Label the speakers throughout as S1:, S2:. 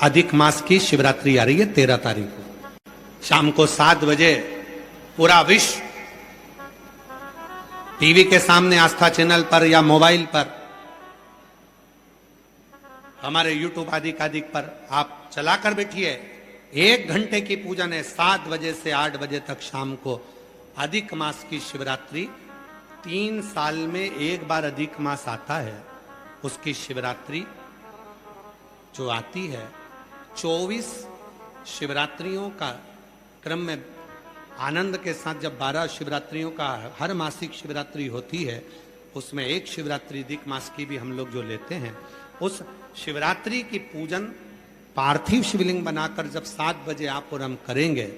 S1: अधिक मास की शिवरात्रि आ रही है 13 तारीख को शाम को 7 बजे। पूरा विश्व टीवी के सामने आस्था चैनल पर या मोबाइल पर, हमारे यूट्यूब आदि पर आप चलाकर बैठिए। 1 घंटे की पूजन है, 7 बजे से 8 बजे तक शाम को। अधिक मास की शिवरात्रि 3 साल में एक बार अधिक मास आता है। उसकी शिवरात्रि जो आती है 24 शिवरात्रियों का क्रम में आनंद के साथ, जब 12 शिवरात्रियों का हर मासिक शिवरात्रि होती है, उसमें एक शिवरात्रि अधिक मास की भी हम लोग जो लेते हैं, उस शिवरात्रि की पूजन पार्थिव शिवलिंग बनाकर जब 7 बजे आप और हम करेंगे,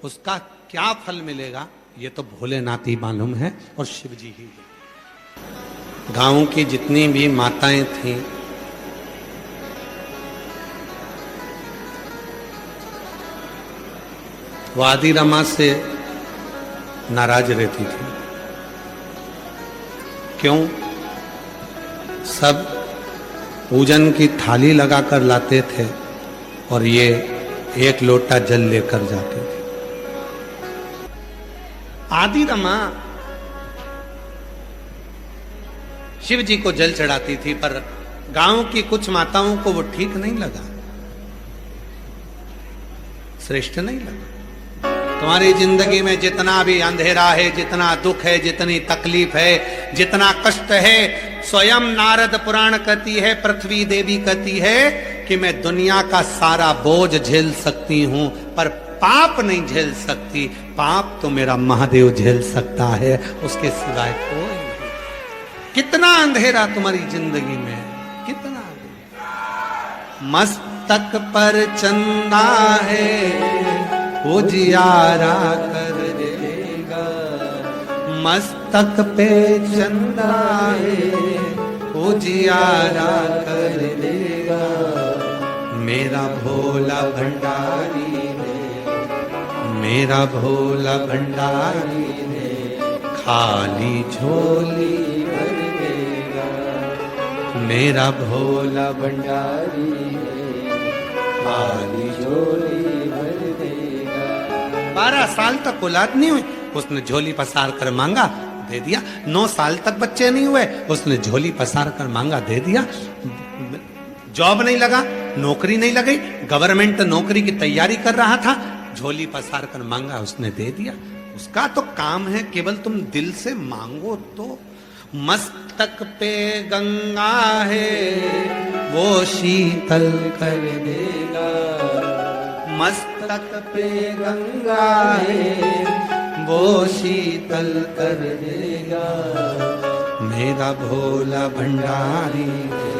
S1: उसका क्या फल मिलेगा ये तो भोलेनाथ ही मालूम है और शिव जी ही है। गांव की जितनी भी माताएं थीं, वो आदि रमा से नाराज रहती थी। क्यों? सब पूजन की थाली लगाकर लाते थे और ये 1 लोटा जल लेकर जाते थे। आदि रमा शिव जी को जल चढ़ाती थी, पर गांव की कुछ माताओं को वो ठीक नहीं लगा, श्रेष्ठ नहीं लगा। तुम्हारी जिंदगी में जितना भी अंधेरा है, जितना दुख है, जितनी तकलीफ है, जितना कष्ट है, स्वयं नारद पुराण कहती है, पृथ्वी देवी कहती है कि मैं दुनिया का सारा बोझ झेल सकती हूं, पर पाप नहीं झेल सकती। पाप तो मेरा महादेव झेल सकता है, उसके सिवाय कोई नहीं। कितना अंधेरा तुम्हारी जिंदगी में, कितना मस्तक पर चंदा है उजियारा कर देगा, मस्तक पे चंदा है उजियारा कर देगा। मेरा भोला भंडारी ने, मेरा भोला भंडारी ने खाली झोली भर देगा। मेरा भोला भंडारी ने खाली झोली भर देगा। 12 साल तक औलाद नहीं हुई, उसने झोली पसार कर मांगा, दे दिया। 9 साल तक बच्चे नहीं हुए, उसने झोली पसार कर मांगा, दे दिया। जॉब नहीं लगा, नौकरी नहीं लगी, गवर्नमेंट नौकरी की तैयारी कर रहा था, झोली पसार कर मांगा, उसने दे दिया। उसका तो काम है केवल तुम दिल से मांगो तो। मस्तक पे गंगा है वो शीतल कर देगा, मस्तक पे गंगा है वो शीतल कर देगा। मेरा भोला भंडारी है,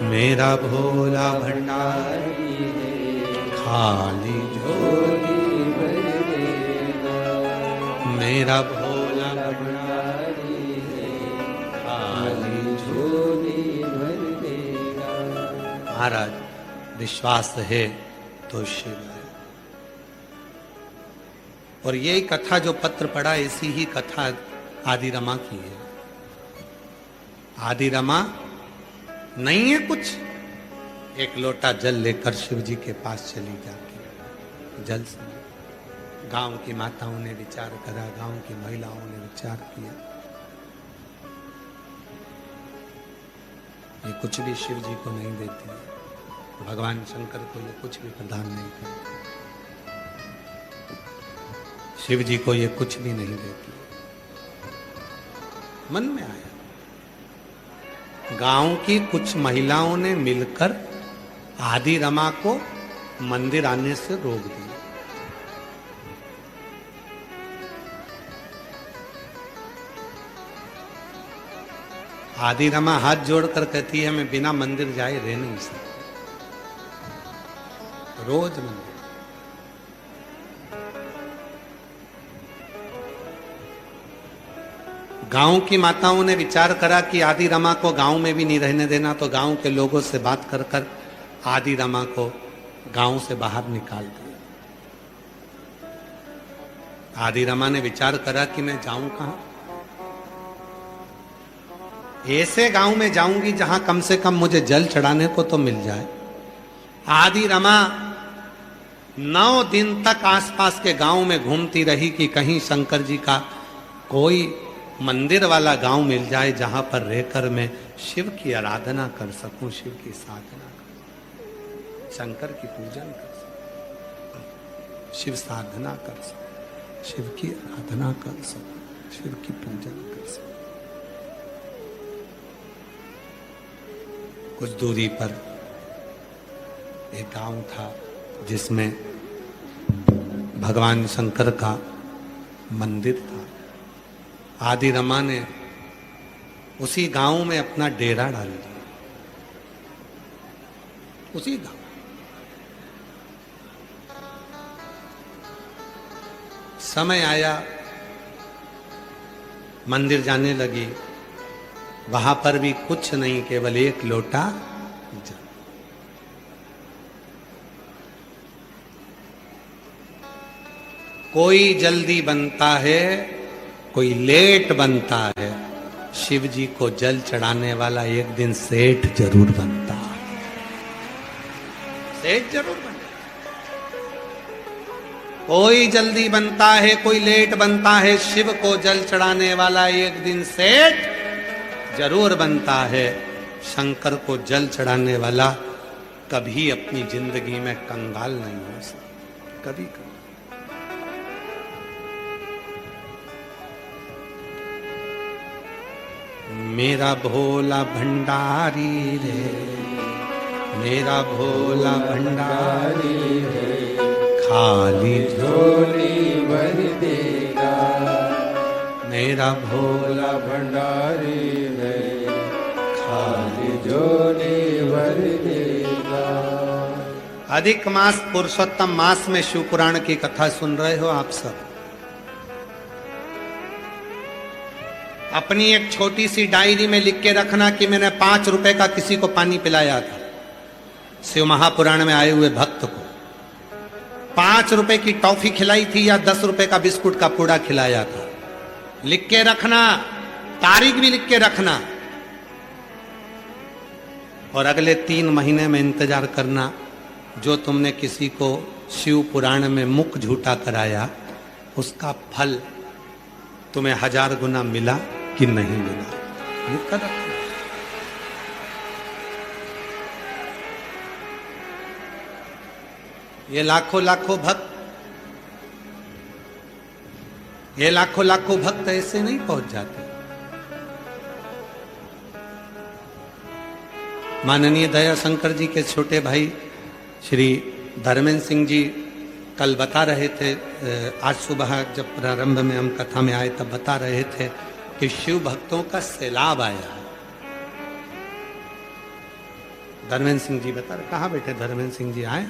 S1: मेरा भोला भंडारी है खाली झोली भर देगा। मेरा भोला भंडारी है खाली झोली भर देगा। महाराज, विश्वास है तो शिव है। और यही कथा जो पत्र पढ़ा, ऐसी ही कथा आदि रमा की है। आदि रमा नहीं है कुछ, 1 लोटा जल लेकर शिव जी के पास चली जाती। जल से गांव की माताओं ने विचार करा, गांव की महिलाओं ने विचार किया, ये कुछ भी शिव जी को नहीं देती है, भगवान शंकर को ये कुछ भी प्रदान नहीं करती, शिव जी को ये कुछ भी नहीं देती। मन में आया, गांव की कुछ महिलाओं ने मिलकर आदि रमा को मंदिर आने से रोक दिया। आदि रमा हाथ जोड़कर कहती है, मैं बिना मंदिर जाए रह नहीं सकती, रोज मंदिर। गांव की माताओं ने विचार करा कि आदि रमा को गांव में भी नहीं रहने देना, तो गांव के लोगों से बात कर कर आदि रमा को गांव से बाहर निकाल दिया। आदि रमा ने विचार करा कि मैं जाऊं कहां, ऐसे गांव में जाऊंगी जहां कम से कम मुझे जल चढ़ाने को तो मिल जाए। आदि रमा 9 दिन तक आसपास के गांव में घूमती रही कि कहीं शंकर जी का कोई मंदिर वाला गांव मिल जाए जहां पर रहकर मैं शिव की आराधना कर सकूं, शिव की साधना कर सकूं, शंकर की पूजन कर सकूं, शिव साधना कर सकूं, शिव की आराधना कर सकूं, शिव की पूजन कर सकूं। कुछ दूरी पर एक गांव था जिसमें भगवान शंकर का मंदिर था। आदि रमा ने उसी गांव में अपना डेरा डाल दिया, उसी गांव। समय आया, मंदिर जाने लगी, वहां पर भी कुछ नहीं, केवल एक लोटा जल। कोई जल्दी बनता है, कोई लेट बनता है। शिव जी को जल चढ़ाने वाला एक दिन सेठ जरूर बनता है, सेठ जरूर बनता। कोई जल्दी बनता है, कोई लेट बनता है। शिव को जल चढ़ाने वाला एक दिन सेठ जरूर बनता है। शंकर को जल चढ़ाने वाला कभी अपनी जिंदगी में कंगाल नहीं हो सकता, कभी कभी। मेरा भोला भंडारी रे, मेरा भोला भंडारी रे, खाली झोली भर देगा। मेरा भोला भंडारी रे, खाली झोली भर देगा। अधिक मास पुरुषोत्तम मास में शिव पुराण की कथा सुन रहे हो आप सब। अपनी एक छोटी सी डायरी में लिख के रखना कि मैंने 5 रुपए का किसी को पानी पिलाया था। शिव महापुराण में आए हुए भक्त को 5 रुपए की टॉफी खिलाई थी या 10 रुपए का बिस्कुट का पूड़ा खिलाया था। लिख के रखना, तारीख भी लिख के रखना, और अगले 3 महीने में इंतजार करना जो तुमने किसी को शिव पुराण में मुख झूठा कराया उसका फल तुम्हें 1000 गुना मिला कि नहीं मिला। लिख कर रखना। ये लाखों लाखों भक्त, ये लाखों लाखों भक्त ऐसे नहीं पहुंच जाते। माननीय दया शंकर जी के छोटे भाई श्री धर्मेंद्र सिंह जी कल बता रहे थे, आज सुबह जब प्रारंभ में हम कथा में आए तब बता रहे थे कि शिव भक्तों का सैलाब आया है। धर्मेंद्र सिंह जी बता रहे, कहाँ बैठे धर्मेंद्र सिंह जी? आए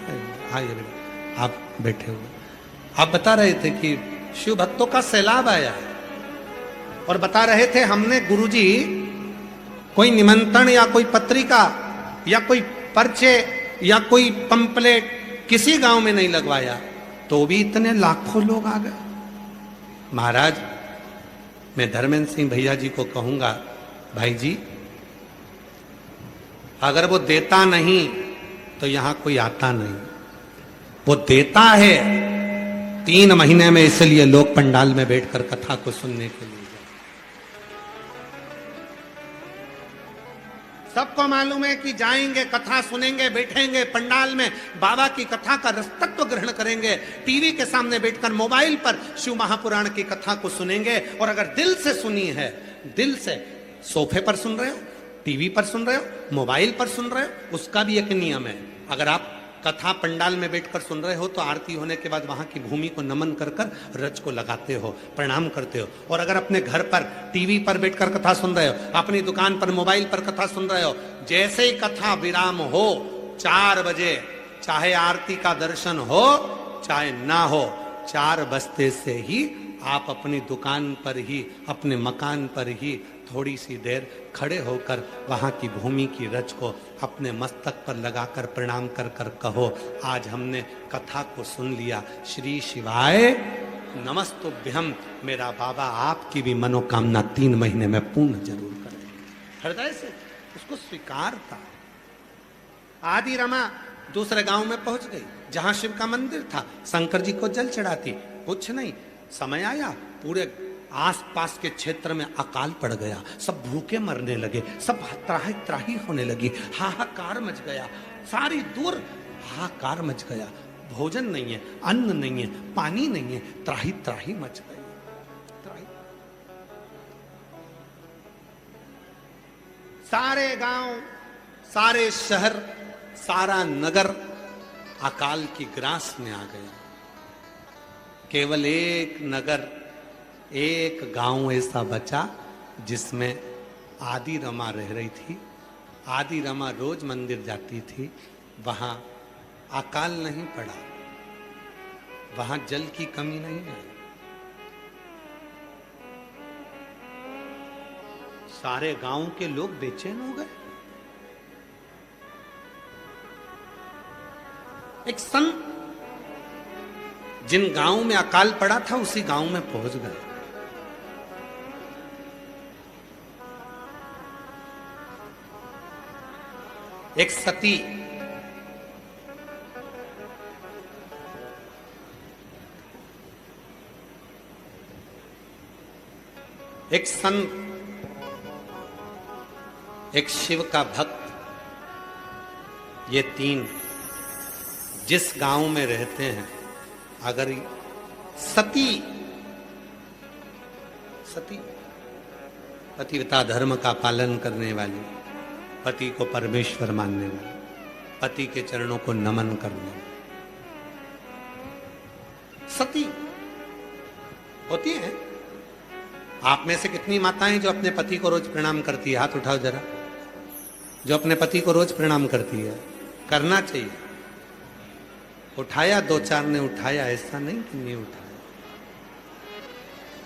S1: आइए, आप बैठे हुए। आप बता रहे थे कि शिव भक्तों का सैलाब आया है, और बता रहे थे हमने गुरुजी कोई निमंत्रण या कोई पत्रिका या कोई पर्चे या कोई पंपलेट किसी गांव में नहीं लगवाया, तो भी इतने लाखों लोग आ गए। महाराज, मैं धर्मेंद्र सिंह भैया जी को कहूंगा, भाई जी अगर वो देता नहीं तो यहां कोई आता नहीं। वो देता है 3 महीने में, इसलिए लोग पंडाल में बैठकर कथा को सुनने के लिए। सबको मालूम है कि जाएंगे, कथा सुनेंगे, बैठेंगे पंडाल में, बाबा की कथा का रसतत्व ग्रहण करेंगे, टीवी के सामने बैठकर मोबाइल पर शिव महापुराण की कथा को सुनेंगे। और अगर दिल से सुनी है, दिल से, सोफे पर सुन रहे हो, टीवी पर सुन रहे हो, मोबाइल पर सुन रहे हो, उसका भी एक नियम है। अगर आप कथा पंडाल में बैठकर सुन रहे हो तो आरती होने के बाद वहां की भूमि को नमन कर कर रज को लगाते हो, प्रणाम करते हो। और अगर अपने घर पर टीवी पर बैठकर कथा सुन रहे हो, अपनी दुकान पर मोबाइल पर कथा सुन रहे हो, जैसे ही कथा विराम हो 4 बजे, चाहे आरती का दर्शन हो चाहे ना हो, 4 बजते से ही आप अपनी दुकान पर ही, अपने मकान पर ही थोड़ी सी देर खड़े होकर वहां की भूमि की रज को अपने मस्तक पर लगाकर प्रणाम कर कर कहो, आज हमने कथा को सुन लिया, श्री शिवाय नमस्तुभ्यम। मेरा बाबा आपकी भी मनोकामना 3 महीने में पूर्ण जरूर करें। हृदय से उसको स्वीकार था। आदि रमा दूसरे गांव में पहुंच गई जहां शिव का मंदिर था, शंकर जी को जल चढ़ाती, कुछ नहीं। समय आया, पूरे आसपास के क्षेत्र में अकाल पड़ गया, सब भूखे मरने लगे, सब त्राही त्राही होने लगी, हाहाकार मच गया, सारी दूर हाहाकार मच गया। भोजन नहीं है, अन्न नहीं है, पानी नहीं है, त्राही त्राही मच गई। सारे गांव, सारे शहर, सारा नगर अकाल की ग्रास में आ गया। केवल एक नगर, एक गांव ऐसा बचा जिसमें आदि रमा रह रही थी। आदि रमा रोज मंदिर जाती थी, वहां अकाल नहीं पड़ा, वहां जल की कमी नहीं आई। सारे गांव के लोग बेचैन हो गए। एक संत जिन गांव में अकाल पड़ा था उसी गांव में पहुंच गए। एक सती एक संत, एक शिव का भक्त, ये तीन जिस गांव में रहते हैं, अगर सती पतिव्रता धर्म का पालन करने वाली, पति को परमेश्वर मानने वाली, पति के चरणों को नमन करने वाली सती होती है। आप में से कितनी माताएं जो अपने पति को रोज प्रणाम करती है? हाथ उठाओ जरा, जो अपने पति को रोज प्रणाम करती है। करना चाहिए। उठाया, दो चार ने उठाया, ऐसा नहीं कि नहीं उठाया।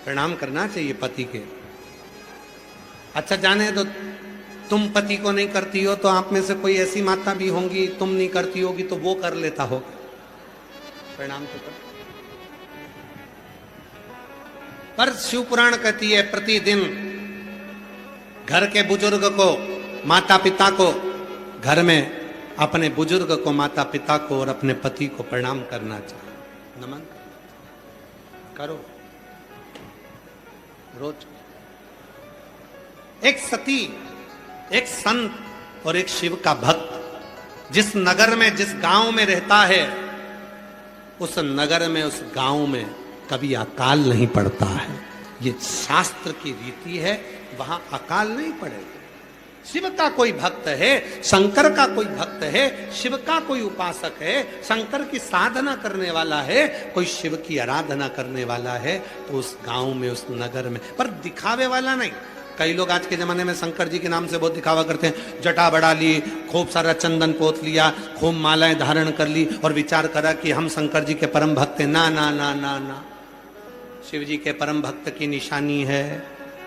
S1: प्रणाम करना चाहिए पति के। अच्छा जाने दो, तुम पति को नहीं करती हो तो आप में से कोई ऐसी माता भी होंगी, तुम नहीं करती होगी तो वो कर लेता होगा। प्रणाम तो कर। पर शिव पुराण कहती है प्रतिदिन घर के बुजुर्ग को, माता पिता को, घर में अपने बुजुर्ग को, माता पिता को और अपने पति को प्रणाम करना चाहिए, नमन करो रोज। एक सती, एक संत और एक शिव का भक्त जिस नगर में, जिस गांव में रहता है, उस नगर में, उस गांव में कभी अकाल नहीं पड़ता है। ये शास्त्र की रीति है, वहां अकाल नहीं पड़ेगा। शिव का कोई भक्त है, शंकर का कोई भक्त है, शिव का कोई उपासक है, शंकर की साधना करने वाला है, कोई शिव की आराधना करने वाला है, तो उस गांव में, उस नगर में, पर दिखावे वाला नहीं। कई लोग आज के जमाने में शंकर जी के नाम से बहुत दिखावा करते हैं। जटा बढ़ा ली, खूब सारा चंदन पोत लिया, खूब मालाएं धारण कर ली और विचार करा कि हम शंकर जी के परम भक्त हैं। ना ना ना ना ना, शिव जी के परम भक्त की निशानी है,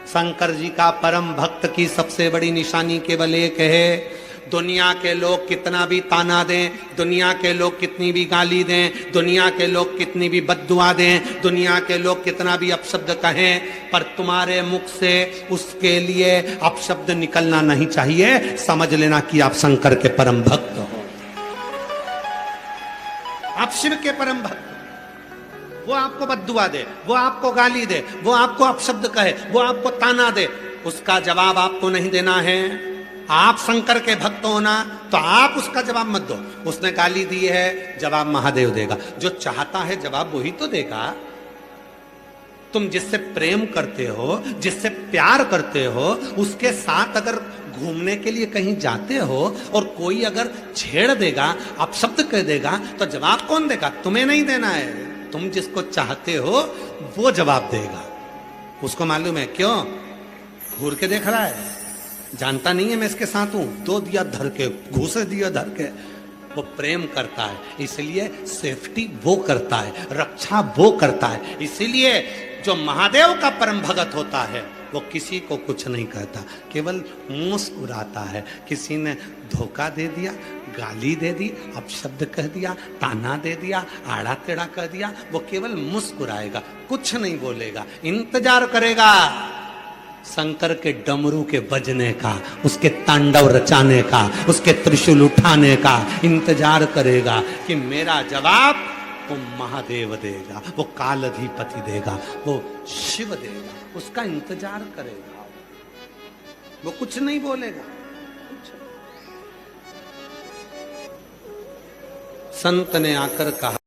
S1: शंकर जी का परम भक्त की सबसे बड़ी निशानी केवल एक है। दुनिया के लोग कितना भी ताना दें, दुनिया के लोग कितनी भी गाली दें, दुनिया के लोग कितनी भी बद्दुआ दें, दुनिया के लोग कितना भी अपशब्द कहें, पर तुम्हारे मुख से उसके लिए अपशब्द निकलना नहीं चाहिए। समझ लेना कि आप शंकर के परम भक्त हो, आप शिव के परम भक्त। वो आपको बद्दुआ दे, वो आपको गाली दे, वो आपको अपशब्द कहे, वो आपको ताना दे, उसका जवाब आपको नहीं देना है। आप शंकर के भक्त हो ना, तो आप उसका जवाब मत दो। उसने गाली दी है, जवाब महादेव देगा। जो चाहता है जवाब वही तो देगा। तुम जिससे प्रेम करते हो, जिससे प्यार करते हो, उसके साथ अगर घूमने के लिए कहीं जाते हो और कोई अगर छेड़ देगा, अपशब्द कह देगा, तो जवाब कौन देगा? तुम्हें नहीं देना है। तुम जिसको चाहते हो वो जवाब देगा। उसको मालूम है, क्यों घूर के देख रहा है, जानता नहीं है मैं इसके साथ हूं। दो दिया धर के, घूसे दिया धर के, वो प्रेम करता है, इसलिए सेफ्टी वो करता है, रक्षा वो करता है। इसीलिए जो महादेव का परम भगत होता है वो किसी को कुछ नहीं कहता, केवल मुस्कुराता है। किसी ने धोखा दे दिया, गाली दे दी, अपशब्द कह दिया, ताना दे दिया, आड़ा टेढ़ा कह दिया, वो केवल मुस्कुराएगा, कुछ नहीं बोलेगा, इंतजार करेगा। शंकर के डमरू के बजने का, उसके तांडव रचाने का, उसके त्रिशूल उठाने का इंतजार करेगा कि मेरा जवाब वो महादेव देगा, वो कालाधिपति देगा, वो शिव देगा। उसका इंतजार करेगा, वो कुछ नहीं बोलेगा। संत ने आकर कहा,